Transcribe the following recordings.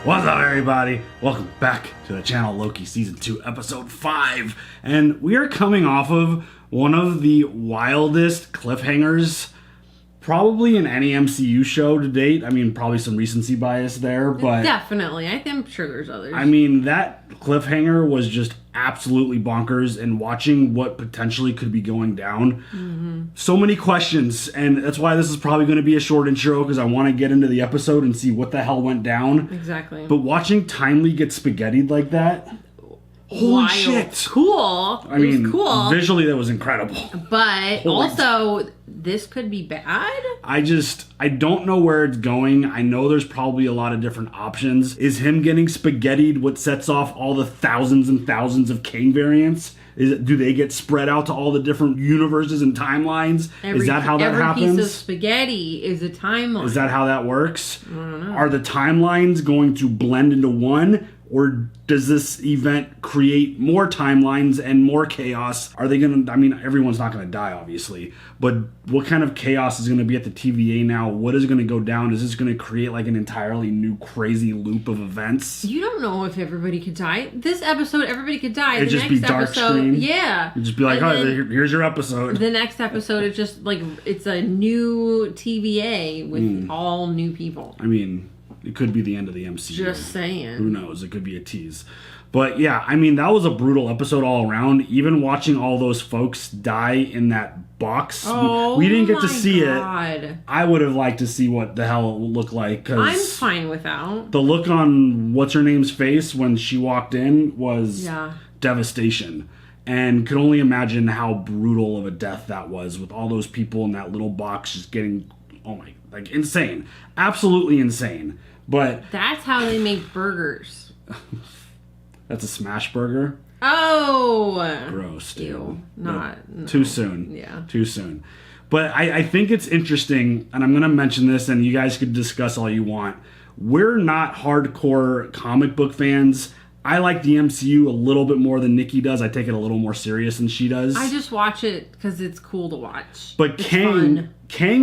What's up, everybody? Welcome back to the channel, Loki Season 2, Episode 5. And we are coming off of one of the wildest cliffhangers probably in any MCU show to date. I mean, probably some recency bias there, but... Definitely. I'm sure there's others. I mean, that cliffhanger was just absolutely bonkers, and watching what potentially could be going down. So many questions, and that's why this is probably going to be a short intro, because I want to get into the episode and see what the hell went down. Exactly. But watching Timely get spaghettied like that... Holy shit! Cool. I mean, cool. Visually that was incredible. But also, this could be bad. I don't know where it's going. I know there's probably a lot of different options. Is him getting spaghettied what sets off all the thousands and thousands of Kang variants? Do they get spread out to all the different universes and timelines? Is that how that happens? Every piece of spaghetti is a timeline. Is that how that works? I don't know. Are the timelines going to blend into one? Or does this event create more timelines and more chaos? Are they going to... I mean, everyone's not going to die, obviously. But what kind of chaos is going to be at the TVA now? What is going to go down? Is this going to create like an entirely new crazy loop of events? You don't know if everybody could die. This episode, everybody could die. It'd just be dark screen? Yeah. It'd just be like, oh, here's your episode. The next episode is just like... It's a new TVA with all new people. I mean... It could be the end of the MCU. Just saying. Who knows? It could be a tease. But yeah, I mean, that was a brutal episode all around. Even watching all those folks die in that box. Oh, we didn't get to see God. it. I would have liked to see what the hell it would look like. I'm fine without. The look on what's-her-name's face when she walked in was devastation. And could only imagine how brutal of a death that was with all those people in that little box just getting, like insane. Absolutely insane. But that's how they make burgers. That's a smash burger? Oh! Gross, dude. Ew. No. Too soon. Yeah. Too soon. But I think it's interesting, and I'm going to mention this, and you guys could discuss all you want. We're not hardcore comic book fans. I like the MCU a little bit more than Nikki does. I take it a little more serious than she does. I just watch it because it's cool to watch. But Kang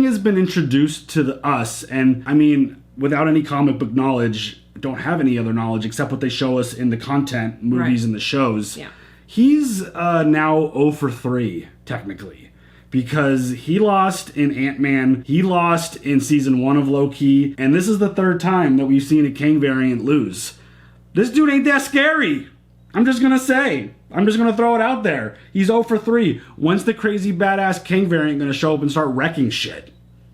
has been introduced to us, and I mean, without any comic book knowledge, don't have any other knowledge except what they show us in the content, movies, and the shows. Yeah. He's now 0 for 3, technically. Because he lost in Ant-Man, he lost in Season 1 of Loki, and this is the third time that we've seen a Kang variant lose. This dude ain't that scary. I'm just going to say. I'm just going to throw it out there. He's 0 for 3. When's the crazy badass Kang variant going to show up and start wrecking shit?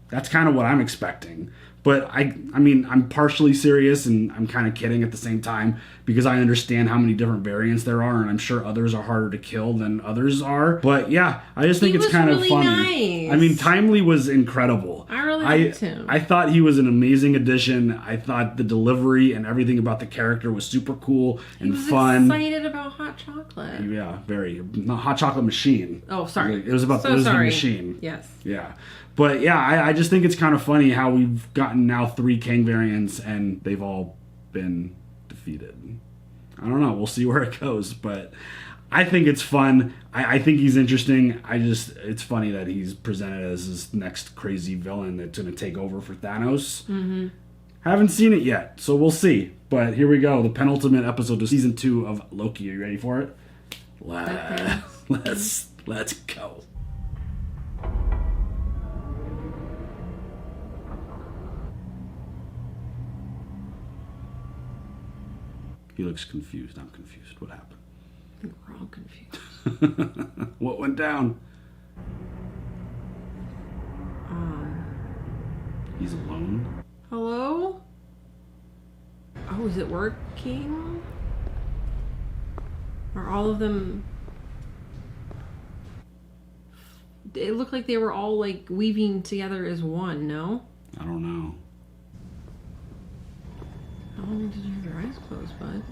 That's kind of what I'm expecting. But I mean, I'm partially serious and I'm kind of kidding at the same time because I understand how many different variants there are, and I'm sure others are harder to kill than others are. But yeah, I just think it's kind of funny. Nice. I mean, Timely was incredible. I really liked him. I thought he was an amazing addition. I thought the delivery and everything about the character was super cool and fun. He was excited about hot chocolate. Yeah, very. Not Hot Chocolate Machine. Oh, sorry. It was about the machine. Yes. Yeah. But yeah, I just think it's kind of funny how we've gotten now 3 Kang variants and they've all been defeated. I don't know. We'll see where it goes, but I think it's fun. I think he's interesting. It's funny that he's presented as this next crazy villain that's going to take over for Thanos. Mm-hmm. Haven't seen it yet, so we'll see. But here we go. The penultimate episode of Season 2 of Loki. Are you ready for it? Let's go. He looks confused. I'm confused. What happened? I think we're all confused. What went down? He's alone. Hello? Oh, is it working? Are all of them... It looked like they were all like weaving together as one, no? I don't know. How long did you have your eyes closed, bud?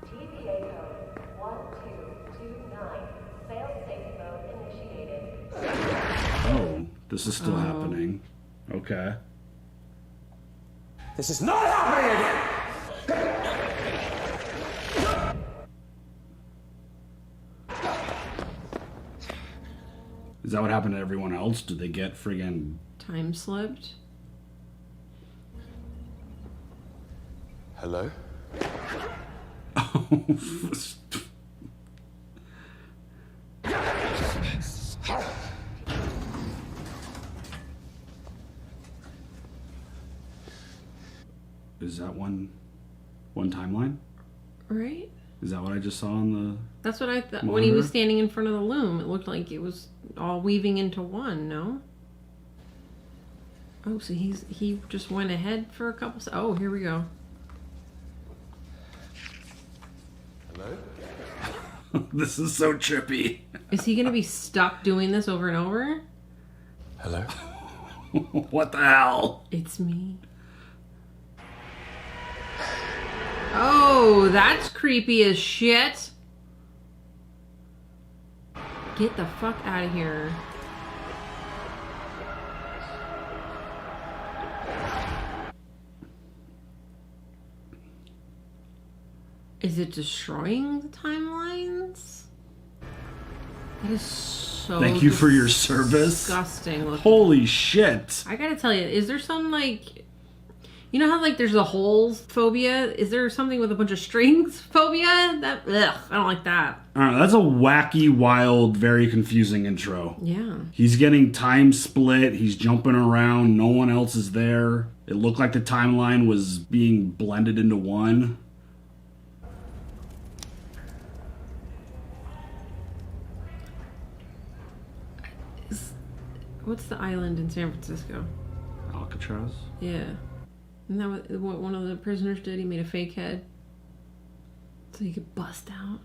TVA code 1229. Fail-safe mode initiated. Oh, this is still happening. Okay. This is not happening again! Is that what happened to everyone else? Did they get friggin' Time slipped? Hello? Is that one timeline? Right? Is that what I just saw on the... That's what I thought. When monitor? he was standing in front of the loom, it looked like it was all weaving into one, no? Oh, so he just went ahead for a couple... Oh, here we go. Hello? This is so trippy. Is he going to be stuck doing this over and over? Hello? What the hell? It's me. Oh, that's creepy as shit. Get the fuck out of here. Is it destroying the timelines? That is so Thank you for your service. disgusting looking. Holy shit. I gotta tell you, is there some like... You know how like there's a holes phobia? Is there something with a bunch of strings phobia? That ugh, I don't like that. I don't know, that's a wacky, wild, very confusing intro. Yeah. He's getting time split. He's jumping around. No one else is there. It looked like the timeline was being blended into one. What's the island in San Francisco? Alcatraz? Yeah. Isn't that what one of the prisoners did? He made a fake head so he could bust out.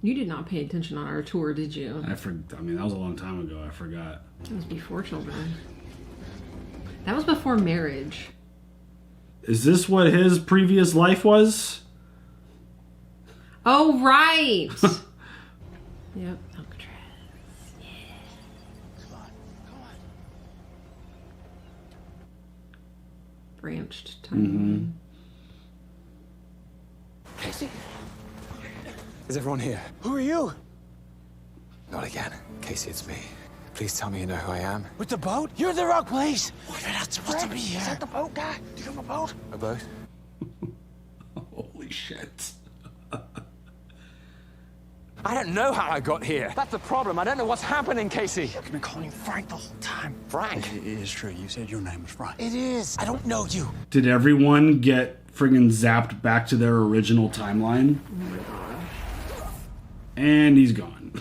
You did not pay attention on our tour, did you? I mean, that was a long time ago. I forgot. That was before children. That was before marriage. Is this what his previous life was? Oh, right! Yep, Alcatraz. Yeah. Come on. Branched timeline. Casey? Is everyone here? Who are you? Not again. Casey, it's me. Please tell me you know who I am. With the boat? You're in the wrong place. We're not supposed to be here. Is that the boat guy? Do you have a boat? A boat? Holy shit. I don't know how I got here. That's the problem. I don't know what's happening, Casey. I've been calling you Frank the whole time. Frank? It is true. You said your name was Frank. It is. I don't know you. Did everyone get friggin' zapped back to their original timeline? Oh my god. And he's gone.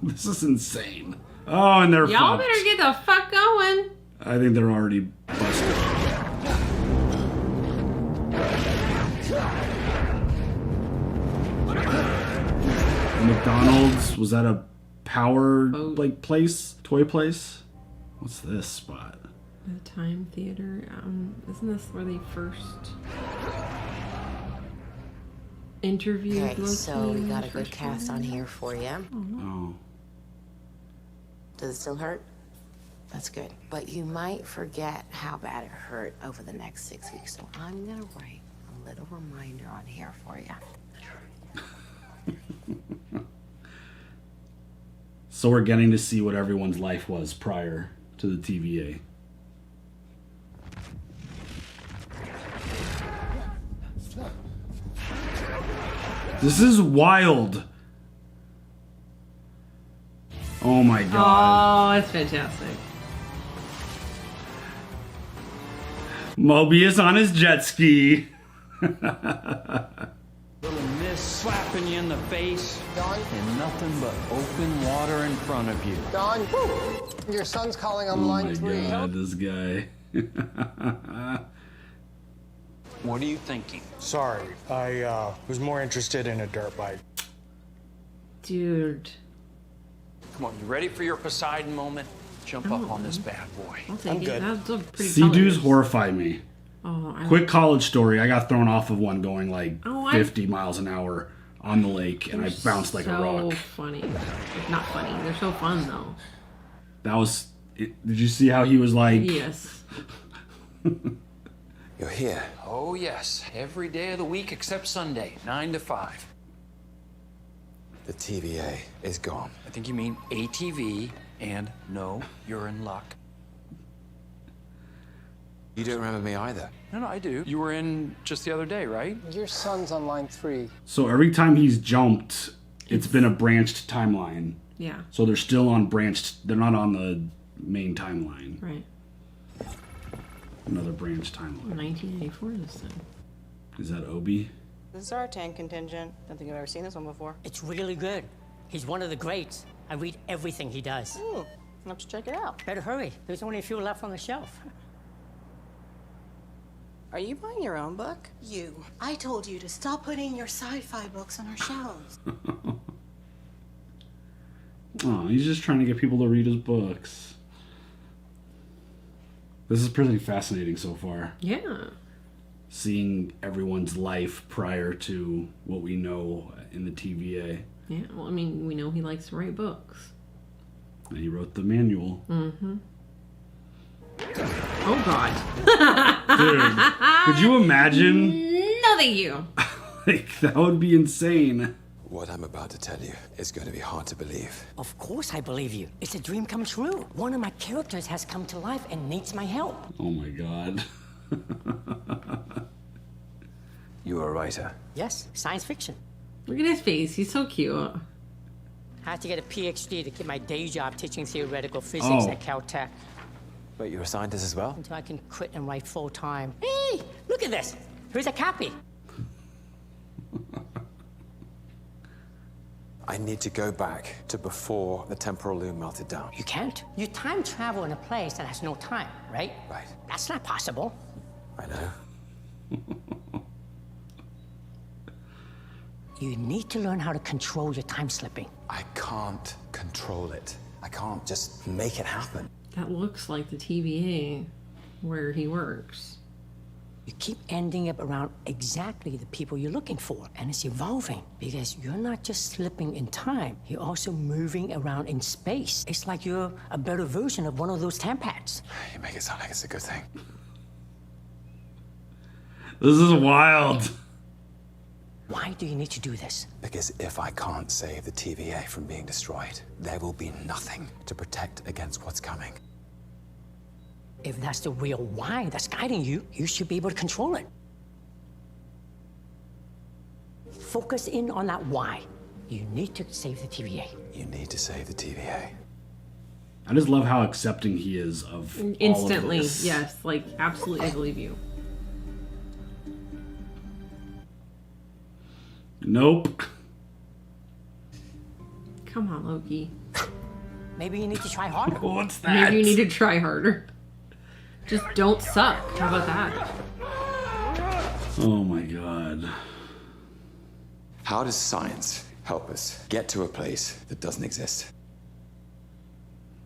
This is insane. Oh, and they're Y'all fucked. better get the fuck going. I think they're already busted. McDonald's, was that a power like place? Toy place? What's this spot? The Time Theater. Isn't this where they first interviewed Okay, Loki? so we got a first good cast on here for you. Oh. Does it still hurt? That's good. But you might forget how bad it hurt over the next 6 weeks. So I'm gonna write a little reminder on here for you. So we're getting to see what everyone's life was prior to the TVA. This is wild. Oh my god. Oh, that's fantastic. Mobius on his jet ski. Little mist slapping you in the face, and nothing but open water in front of you. Don, your son's calling on Oh line my 3. god, this guy. What are you thinking? Sorry, I was more interested in a dirt bike. Dude. Come on, you ready for your Poseidon moment? Jump up on this bad boy. I'll take I'm it. good. That's a pretty Sea-Doos colors. horrify me. Oh, I Quick college story. I got thrown off of one going like Oh, 50 miles an hour on the lake, and I bounced like a so rock. funny. Not funny. They're so fun though. That was... Did you see how he was like... Yes. You're here. Oh, yes. Every day of the week except Sunday, 9 to 5. The TVA is gone. I think you mean ATV, and no, you're in luck. You don't remember me either. No, I do. You were in just the other day, right? Your son's on line 3. So every time he's jumped, it's been a branched timeline. Yeah. So they're still on branched. They're not on the main timeline. Right. Another branched timeline. 1984 this time. Is that Obi? This is our tank contingent. Don't think I've ever seen this one before. It's really good. He's one of the greats. I read everything he does. I'll have to check it out. Better hurry. There's only a few left on the shelf. Are you buying your own book? You. I told you to stop putting your sci-fi books on our shelves. Oh, he's just trying to get people to read his books. This is pretty fascinating so far. Yeah. Seeing everyone's life prior to what we know in the TVA. Yeah, well, I mean, we know he likes to write books. And he wrote the manual. Mm-hmm. Oh, God. Dude, could you imagine? No, thank you. Like, that would be insane. What I'm about to tell you is going to be hard to believe. Of course I believe you. It's a dream come true. One of my characters has come to life and needs my help. Oh my God. You were a writer? Yes, science fiction. Look at his face. He's so cute. I had to get a PhD to keep my day job teaching theoretical physics at Caltech. Wait, you're a scientist as well? Until I can quit and write full time. Hey, look at this. Here's a copy. I need to go back to before the temporal loom melted down. You can't. You time travel in a place that has no time, right? Right. That's not possible. I know. You need to learn how to control your time slipping. I can't control it. I can't just make it happen. That looks like the TVA where he works. You keep ending up around exactly the people you're looking for, and it's evolving because you're not just slipping in time, you're also moving around in space. It's like you're a better version of one of those tampads. You make it sound like it's a good thing. This is wild. Why do you need to do this? Because if I can't save the TVA from being destroyed, there will be nothing to protect against what's coming. If that's the real why that's guiding you, you should be able to control it. Focus in on that why. You need to save the TVA. You need to save the TVA. I just love how accepting he is of Instantly, all of this. yes. Like, absolutely, I believe you. Nope. Come on, Loki. Maybe you need to try harder. What's that? Maybe you need to try harder. Just don't suck. How about that? Oh my God. How does science help us get to a place that doesn't exist?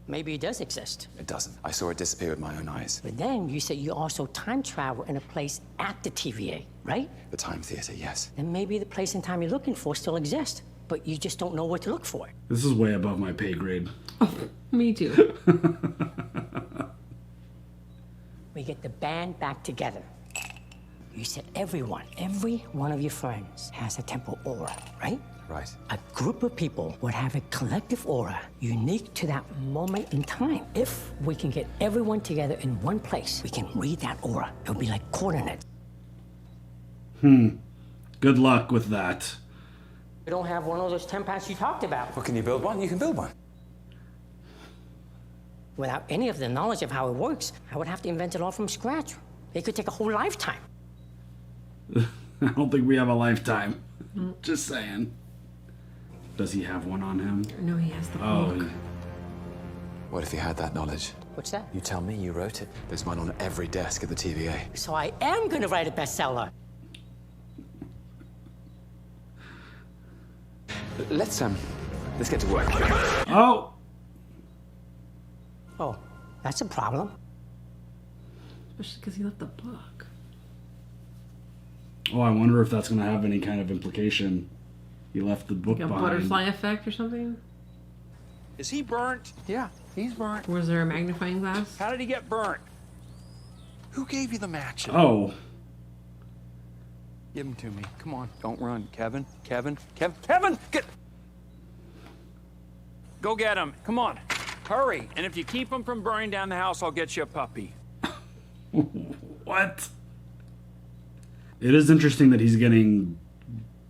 Maybe it does exist. It doesn't. I saw it disappear with my own eyes. But then you said you also time travel in a place at the TVA, right? The Time Theater, yes. Then maybe the place and time you're looking for still exists, but you just don't know where to look for it. This is way above my pay grade. Me too. We get the band back together. You said every one of your friends has a temporal aura, right? Right. A group of people would have a collective aura unique to that moment in time. If we can get everyone together in one place, we can read that aura. It'll be like coordinates. Good luck with that. We don't have one of those tempaths you talked about. Well, can you build one? You can build one. Without any of the knowledge of how it works, I would have to invent it all from scratch. It could take a whole lifetime. I don't think we have a lifetime. Just saying. Does he have one on him? No, he has the book. Oh, What if he had that knowledge? What's that? You tell me you wrote it. There's one on every desk at the TVA. So I am gonna write a bestseller. Let's get to work. oh. Oh, that's a problem. Especially because he left the book. Oh, I wonder if that's going to have any kind of implication. He left the book Like a behind. butterfly effect or something? Is he burnt? Yeah, he's burnt. Was there a magnifying glass? How did he get burnt? Who gave you the matches? Oh. Give them to me. Come on, don't run. Kevin, get... Go get him. Come on. Hurry. And if you keep him from burning down the house, I'll get you a puppy. What? It is interesting that he's getting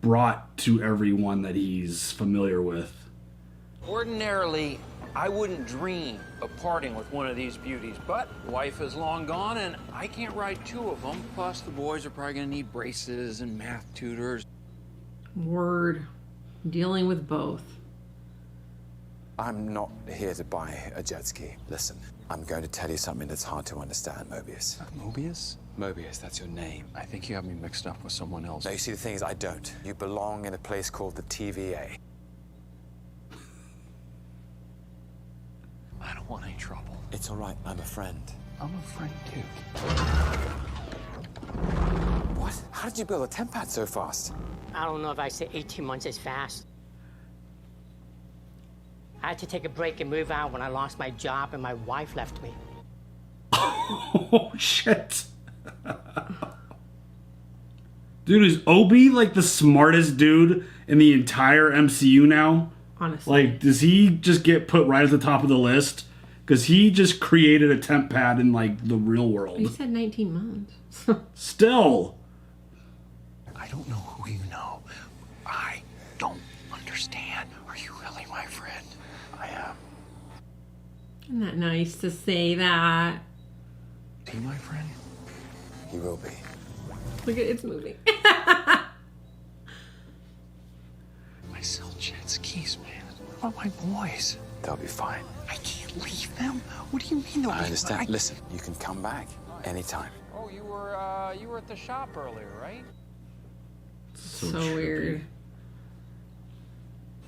brought to everyone that he's familiar with. Ordinarily, I wouldn't dream of parting with one of these beauties, but wife is long gone and I can't ride two of them. Plus, the boys are probably gonna need braces and math tutors. Word. Dealing with both. I'm not here to buy a jet ski. Listen, I'm going to tell you something that's hard to understand, Mobius. Mobius? Mobius, that's your name. I think you have me mixed up with someone else. No, you see, the thing is, I don't. You belong in a place called the TVA. I don't want any trouble. It's all right, I'm a friend. I'm a friend too. What? How did you build a temp pad so fast? I don't know if I say 18 months is fast. I had to take a break and move out when I lost my job and my wife left me. Oh, shit. Dude, is Obi like the smartest dude in the entire MCU now? Honestly. Like, does he just get put right at the top of the list? Because he just created a temp pad in, like, the real world. You said 19 months. Still. I don't know who you know. I don't understand. Are you really my friend? I am. Isn't that nice to say that? Is he my friend? He will be. Look at it's moving. I sell jet skis, man. What about my boys? They'll be fine. I can't leave them. What do you mean they'll I be understand. fine? Listen, you can come back anytime. Oh, you were at the shop earlier, right? So weird.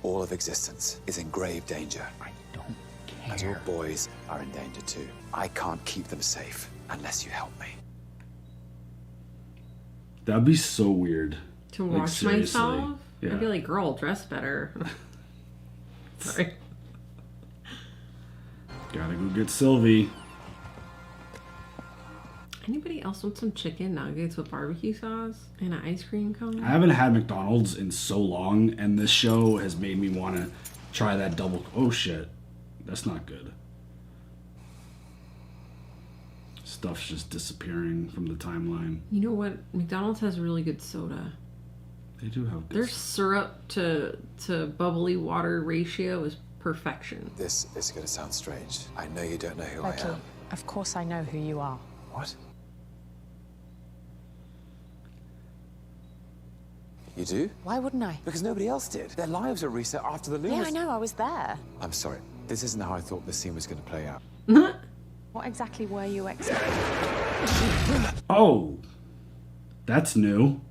All of existence is in grave danger. I don't care. And your boys are in danger too. I can't keep them safe unless you help me. That'd be so weird. To Like, watch seriously. myself? Yeah. I'd be like, girl, dress better. Sorry. Gotta go get Sylvie. Anybody else want some chicken nuggets with barbecue sauce and an ice cream cone? I haven't had McDonald's in so long, and this show has made me want to try that double. Oh shit, that's not good. Stuff's just disappearing from the timeline. You know what? McDonald's has really good soda. They do have good Their syrup to bubbly water ratio is perfection. This is going to sound strange. I know you don't know who Loki, I am. of course I know who you are. What? You do? Why wouldn't I? Because nobody else did. Their lives were reset after the Lumos. Yeah, I know, I was there. I'm sorry. This isn't how I thought this scene was going to play out. What exactly were you expecting? Oh, that's new.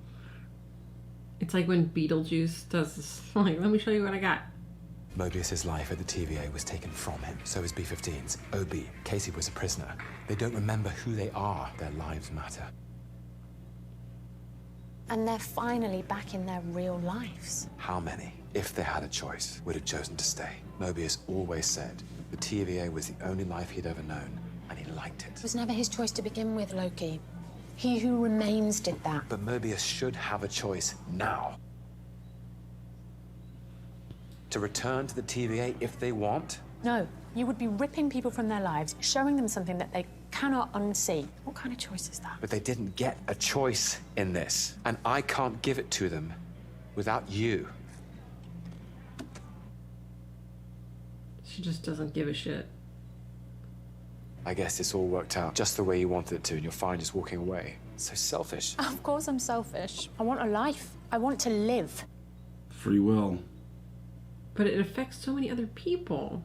It's like when Beetlejuice does this. Like, let me show you what I got. Mobius's life at the TVA was taken from him. So is B-15's. OB. Casey was a prisoner. They don't remember who they are. Their lives matter. And they're finally back in their real lives. How many, if they had a choice, would have chosen to stay? Mobius always said the TVA was the only life he'd ever known, and he liked it. It was never his choice to begin with, Loki. He who remains did that. But Mobius should have a choice now. To return to the TVA if they want? No, you would be ripping people from their lives, showing them something that they cannot unsee. What kind of choice is that? But they didn't get a choice in this, and I can't give it to them without you. She just doesn't give a shit. I guess this all worked out just the way you wanted it to, and you're fine just walking away. So selfish. Of course I'm selfish. I want a life. I want to live. Free will. But it affects so many other people.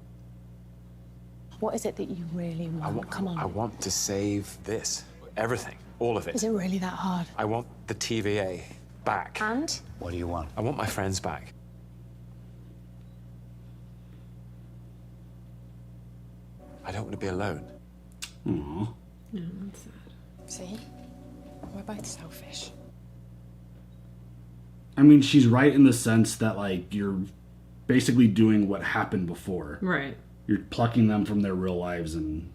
What is it that you really want? Come on. I want to save this. Everything. All of it. Is it really that hard? I want the TVA back. And? What do you want? I want my friends back. I don't want to be alone. Aww. No, that's sad. See? We're both selfish. I mean, she's right in the sense that, like, you're basically doing what happened before. Right. You're plucking them from their real lives and...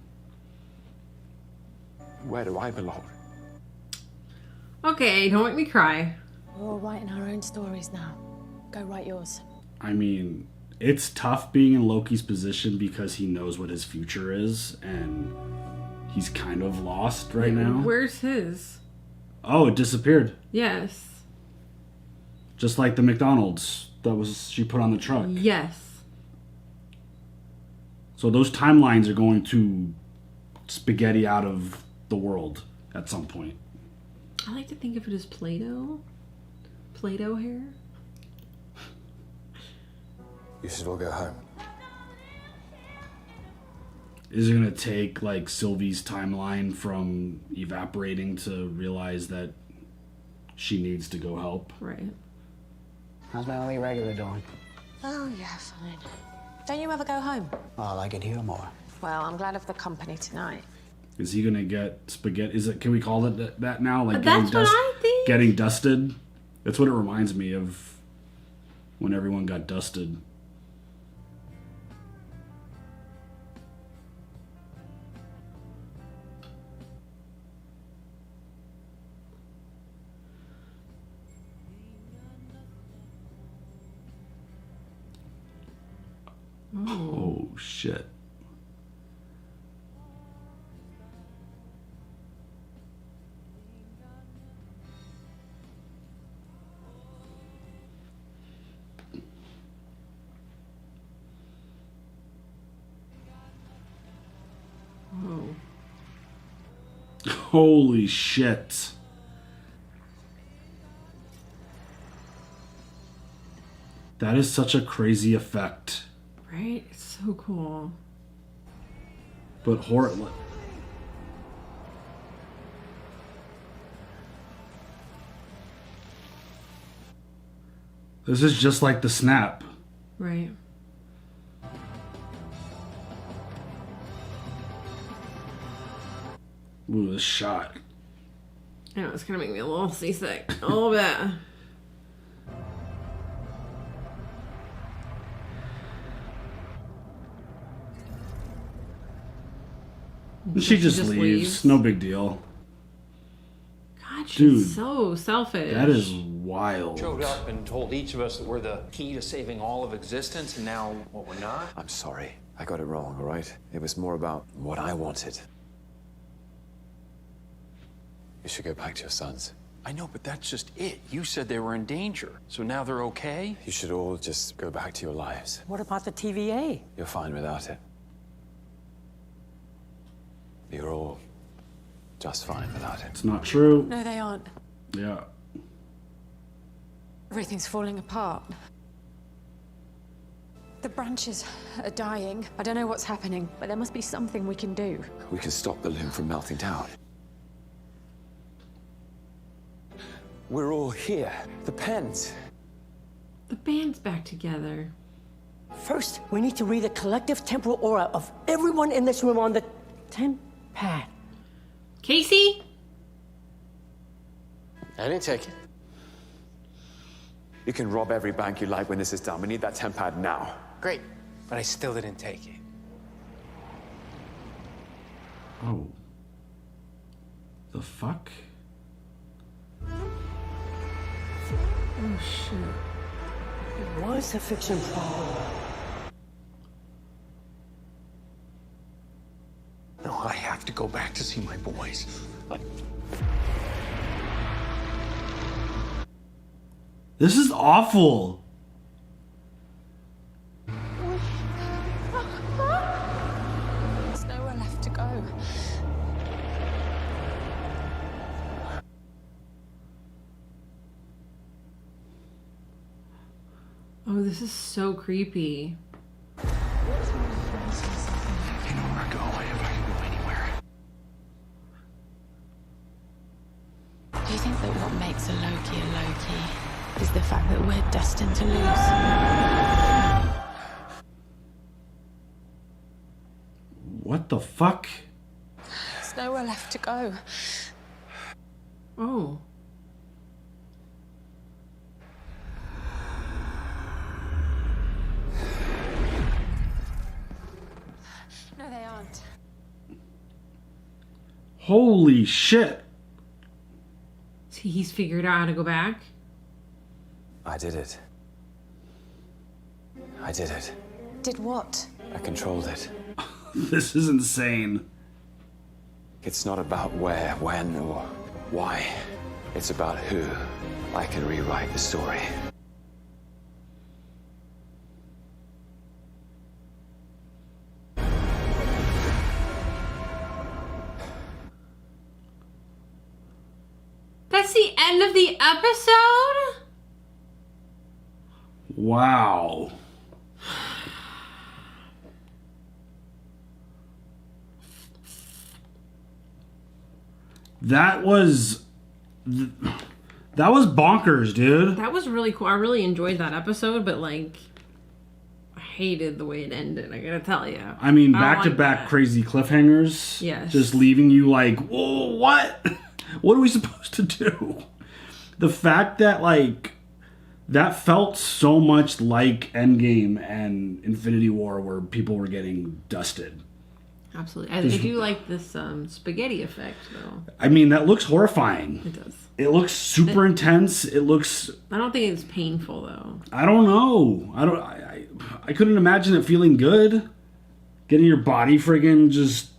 Where do I belong? Okay, don't make me cry. We're all writing our own stories now. Go write yours. I mean, It's tough being in Loki's position because he knows what his future is, and he's kind of lost right now. Where's his? Oh, it disappeared. Yes. Just like the McDonald's she put on the truck. Yes. So those timelines are going to spaghetti out of the world at some point. I like to think of it as Play-Doh. Play-Doh hair. You should all go home. Is it going to take, like, Sylvie's timeline from evaporating to realize that she needs to go help? Right. How's my only regular doing? Oh, yeah, fine. Don't you ever go home? Oh, I like it here more. Well, I'm glad of the company tonight. Is he going to get spaghetti? Can we call it that now? Like That's what I think. Getting dusted? That's what it reminds me of when everyone got dusted. Oh, shit. Oh. Holy shit. That is such a crazy effect. Right? It's so cool. But horrible. This is just like the snap. Right. Ooh, this shot. I know, it's gonna make me a little seasick. A little bit. She just leaves. No big deal. God, she's Dude, so selfish. That is wild. Showed up and told each of us that we're the key to saving all of existence, and now what we're not. I'm sorry. I got it wrong, all right? It was more about what I wanted. You should go back to your sons. I know, but that's just it. You said they were in danger, so now they're okay? You should all just go back to your lives. What about the TVA? You're fine without it. You're all just fine without it. It's not true. No, they aren't. Yeah. Everything's falling apart. The branches are dying. I don't know what's happening, but there must be something we can do. We can stop the loom from melting down. We're all here. The pens. The band's back together. First, we need to read the collective temporal aura of everyone in this room on the pad. Casey? I didn't take it. You can rob every bank you like when this is done. We need that tempad now. Great, but I still didn't take it. Oh. The fuck? Oh, shit. It was a fiction problem. No, I have to go back to see my boys. This is awful. There's nowhere left to go. Oh, this is so creepy. You know where to go if I can go anywhere. Do you think that what makes a Loki is the fact that we're destined to lose? What the fuck? There's nowhere left to go. Oh. No, they aren't. Holy shit. He's figured out how to go back. I did it. I did it. Did what? I controlled it. This is insane. It's not about where, when, or why. It's about who. I can rewrite the story. That's the end of the episode? Wow. That was bonkers, dude. That was really cool. I really enjoyed that episode, but like, I hated the way it ended. I gotta tell you. I mean, I don't back to like back that. crazy cliffhangers. Yes. Just leaving you like, whoa, what? What are we supposed to do? The fact that like that felt so much like Endgame and Infinity War, where people were getting dusted. Absolutely. I do like this spaghetti effect, though. I mean, that looks horrifying. It does. It looks super intense. It looks. I don't think it's painful, though. I don't know. I couldn't imagine it feeling good. Getting your body friggin' just.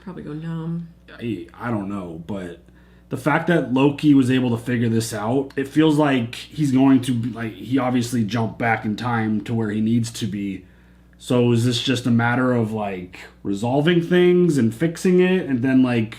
Probably go numb. I don't know, but the fact that Loki was able to figure this out, it feels like he's going to like he obviously jumped back in time to where he needs to be. So is this just a matter of like resolving things and fixing it and then like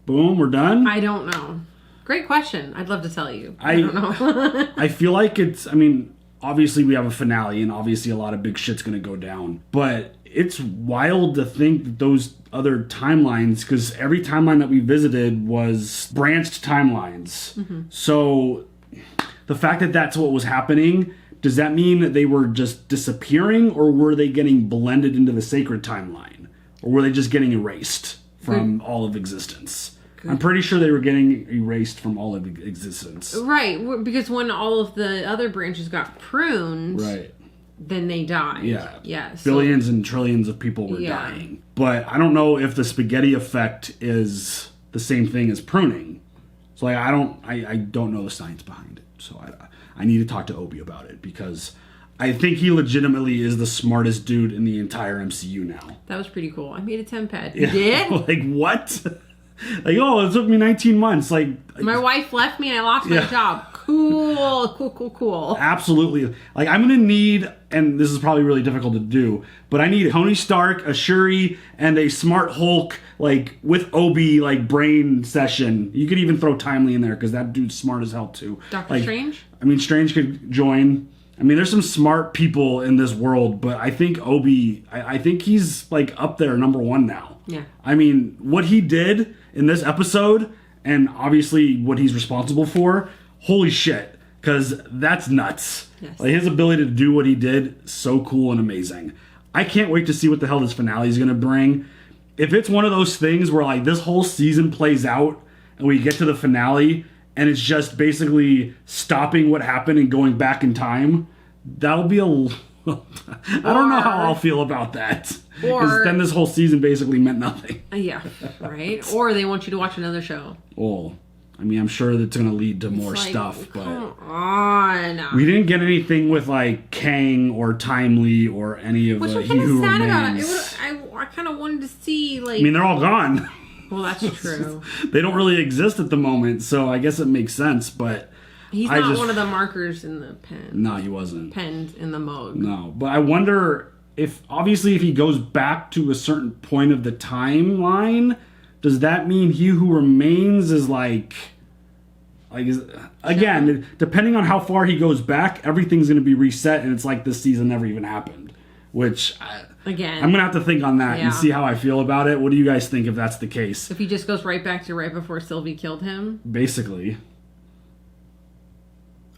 boom, we're done? I don't know. Great question. I'd love to tell you. I don't know. I feel like I mean, obviously we have a finale and obviously a lot of big shit's going to go down. But it's wild to think that those other timelines, because every timeline that we visited was branched timelines. Mm-hmm. So the fact that that's what was happening, does that mean that they were just disappearing, or were they getting blended into the sacred timeline? Or were they just getting erased from all of existence? I'm pretty sure they were getting erased from all of existence. Right, because when all of the other branches got pruned, right, then they died. Yeah. Billions and trillions of people were dying. But I don't know if the spaghetti effect is the same thing as pruning. So like, I don't know the science behind it. So I need to talk to Obi about it, because I think he legitimately is the smartest dude in the entire MCU now. That was pretty cool. I made a 10 pad. You did? Like, what? Like, oh, it took me 19 months. Like, my wife left me and I lost my job. Cool. Absolutely. Like, I'm going to need, and this is probably really difficult to do, but I need Tony Stark, a Shuri, and a smart Hulk, like, with Obi, like, brain session. You could even throw Timely in there, because that dude's smart as hell, too. Doctor Strange? I mean, Strange could join. I mean, there's some smart people in this world, but I think Obi, I think he's, like, up there, number one now. Yeah. I mean, what he did in this episode, and obviously what he's responsible for, holy shit, because that's nuts. Yes. Like, his ability to do what he did, so cool and amazing. I can't wait to see what the hell this finale is going to bring. If it's one of those things where, like, this whole season plays out and we get to the finale and it's just basically stopping what happened and going back in time, that'll be I don't know how I'll feel about that. Because then this whole season basically meant nothing. Yeah, right? Or they want you to watch another show. Well, I mean, I'm sure that's going to lead to more stuff, but come on. We didn't get anything with like Kang or Timely or any of Which the I'm kind He of Who sad Remains. about it. I kind of wanted to see like. I mean, they're all gone. Well, that's true. They don't really exist at the moment, so I guess it makes sense. But he's not one of the markers in the pen. No, he wasn't. Penned in the mug. No, but I wonder if he goes back to a certain point of the timeline, does that mean He Who Remains is like again, depending on how far he goes back, everything's going to be reset, and it's like this season never even happened. Which again, I'm going to have to think on that and see how I feel about it. What do you guys think if that's the case? If he just goes right back to right before Sylvie killed him, basically.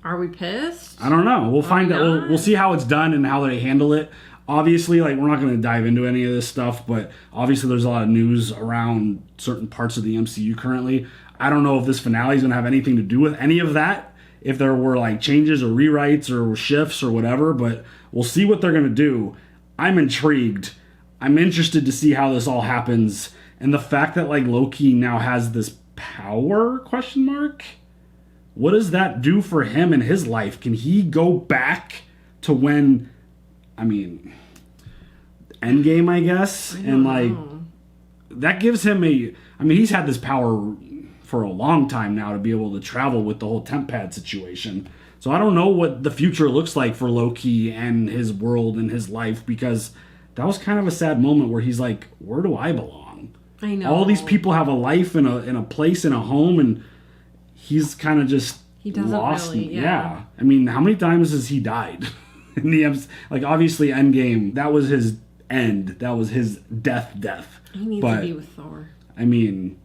Are we pissed? I don't know. We'll find out. We'll see how it's done and how they handle it. Obviously, like, we're not going to dive into any of this stuff, but obviously there's a lot of news around certain parts of the MCU currently. I don't know if this finale is going to have anything to do with any of that, if there were like changes or rewrites or shifts or whatever, but we'll see what they're going to do. I'm intrigued. I'm interested to see how this all happens, and the fact that like Loki now has this power ? What does that do for him in his life? Can he go back to when I mean, Endgame, I guess, and like that gives him he's had this power for a long time now to be able to travel with the whole temp pad situation. So I don't know what the future looks like for Loki and his world and his life, because that was kind of a sad moment where he's like, where do I belong? I know. All these people have a life and a place and a home, and he's kind of just lost. Really, yeah. I mean, how many times has he died? In the like, obviously Endgame, that was his end. That was his death. He needs to be with Thor. I mean,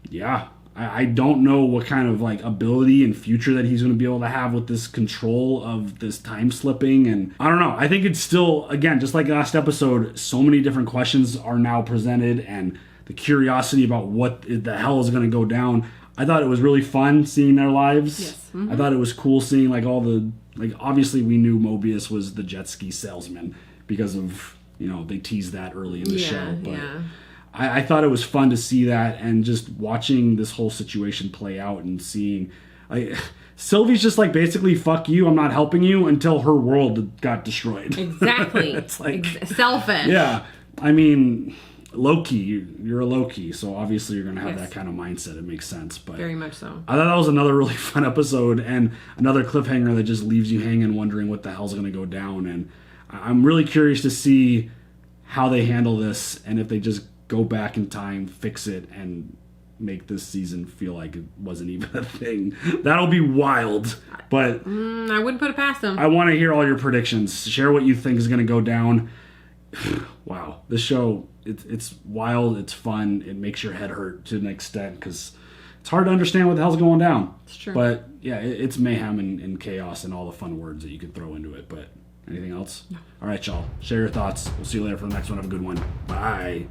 yeah. I don't know what kind of like ability and future that he's going to be able to have with this control of this time slipping. And I don't know. I think it's still, again, just like last episode, so many different questions are now presented, and the curiosity about what the hell is going to go down. I thought it was really fun seeing their lives. Yes. Mm-hmm. I thought it was cool seeing like all the, like, obviously we knew Mobius was the jet ski salesman because of, they teased that early in the show. But I thought it was fun to see that, and just watching this whole situation play out and seeing, like, Sylvie's just like, basically, fuck you, I'm not helping you, until her world got destroyed. Exactly. It's like selfish. Yeah. I mean, Loki, you're a Loki, so obviously you're going to have that kind of mindset. It makes sense. But very much so. I thought that was another really fun episode, and another cliffhanger that just leaves you hanging, wondering what the hell's going to go down. And I'm really curious to see how they handle this, and if they just go back in time, fix it, and make this season feel like it wasn't even a thing. That'll be wild. But I wouldn't put it past them. I want to hear all your predictions. Share what you think is going to go down. Wow, this show, it's wild, it's fun, it makes your head hurt to an extent, because it's hard to understand what the hell's going down. It's true. But yeah, it's mayhem and chaos and all the fun words that you could throw into it. But anything else? No. All right, y'all. Share your thoughts. We'll see you later for the next one. Have a good one. Bye.